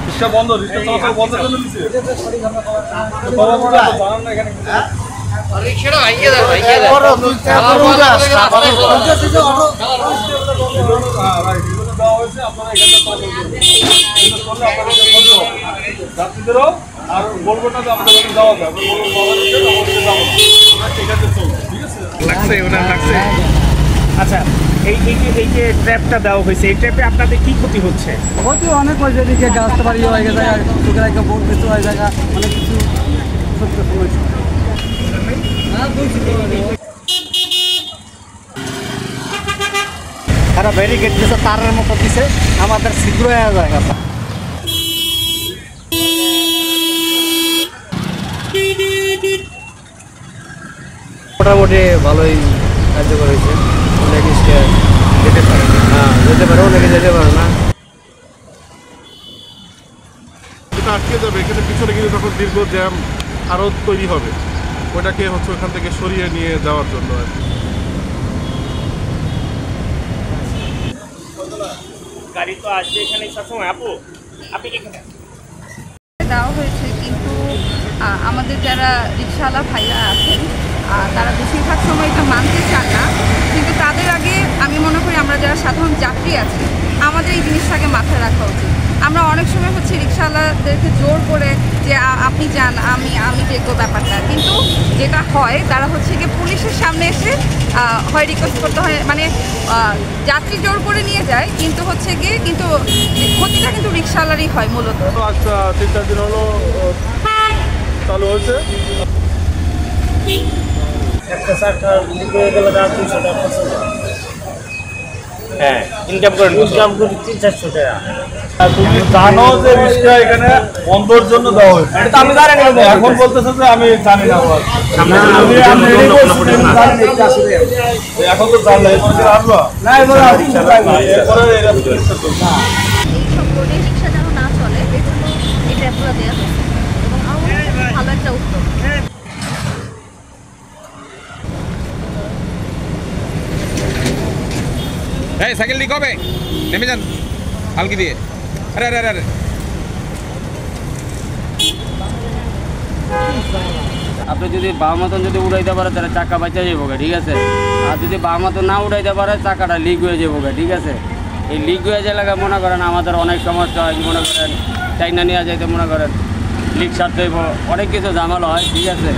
রিক্সা বন্ধ, রিক্সা চলাচল বন্ধের জন্য দিচ্ছে। জানান না এখানে রিক্সাটা ভাইয়া দাও, ভাইয়া দাও। দেওয়া হয়েছে, আপনারা এখানে যাত্রীদেরও আর বলবো না যে আপনাদের যাওয়া যাবে, ঠিক আছে চলবে, ঠিক আছে লাগছে ওনার লাগছে। আচ্ছা, এই যে ট্র্যাপটা দেওয়া হয়েছে, এই ট্র্যাপে আপনাদের কি ক্ষতি হচ্ছে? ক্ষতি অনেক হয়েছে, এদিকে গাছটা বাড়ি হয়ে গেছে, চোখের একটা বোট কিছু হয়ে যায়, অনেক কিছু সত্য সমস্যা। তারা ব্যারিকেড দিয়েছে, তারের মতো দিছে, আমাদের ছিদ্র হয়ে যায়। মোটামুটি ভালোই কার্যকর হয়েছে। অনেকে যেতে পারে, হ্যাঁ যেতে পারে, অনেকে যেতে পারে না। এটা আটকে যাবে, এখানে পিছনে কিন্তু তখন দীর্ঘ জ্যাম আরও তৈরি হবে, ওটাকে হচ্ছে ওখান থেকে সরিয়ে নিয়ে যাওয়ার জন্য আর কি। গাড়ি তো আসবে এখানে সবসময়। আপু আপনি এখানে দেওয়া হয়েছে, কিন্তু আমাদের যারা রিক্সাওয়ালা ভাইরা আছেন তারা বেশিরভাগ সময় এটা মানতে চান না। কিন্তু তাদের আগে আমি মনে করি আমরা যারা সাধারণ যাত্রী আছি আমাদের এই জিনিসটাকে মাথায় রাখা উচিত। আমরা অনেক সময় হচ্ছে রিক্সাওয়ালাদেরকে জোর করে যে আপনি যান, আমি দেখবো ব্যাপারটা, কিন্তু যেটা হয় তারা হচ্ছে গিয়ে পুলিশের সামনে এসে হয় রিকোয়েস্ট করতে হয়, মানে যাত্রী জোর করে নিয়ে যায়, কিন্তু হচ্ছে গিয়ে কিন্তু ক্ষতিটা কিন্তু রিক্সাওয়ালারই হয় মূলত। আচ্ছা, 3-4 দিন হলো চালু হয়েছে। একটা চাকা লিখে গেলে 200 টাকা, 500 টাকা। হ্যাঁ, ইনকাম করি 300-400 টাকা। তুমি জানো যে রিক্সা এখানে বন্ধর জন্য দেওয়া হয়েছে, এটা তো আমি জানি না। এখন বলতেছে যে আমি জানি না। এখন তো জানলে আসবো না, এরপরে এইসব রোডে রিক্সা যেন না চলে এজন্য এই ট্র্যাপগুলো দেওয়া হয়েছে এবং আমার ভালো একটা উদ্যোগ। এই সাইকেল নিয়ে কবে নেমে যান হালকি দিয়ে। আরে আরে আরে আপনি যদি বাম মতন যদি উড়াইতে পারে তাহলে চাকা বাঁচা যাবো, ঠিক আছে। আর যদি বাম মতন না উড়াইতে পারে চাকাটা লিক হয়ে যাবো, ঠিক আছে। এই লিক হয়ে যায় লাগা মনে করেন আমাদের অনেক সমস্যা হয়, মনে করেন চাইনা নিয়ে যাইতে মনে করেন লিক সারতে অনেক কিছু ঝামেলা হয়, ঠিক আছে।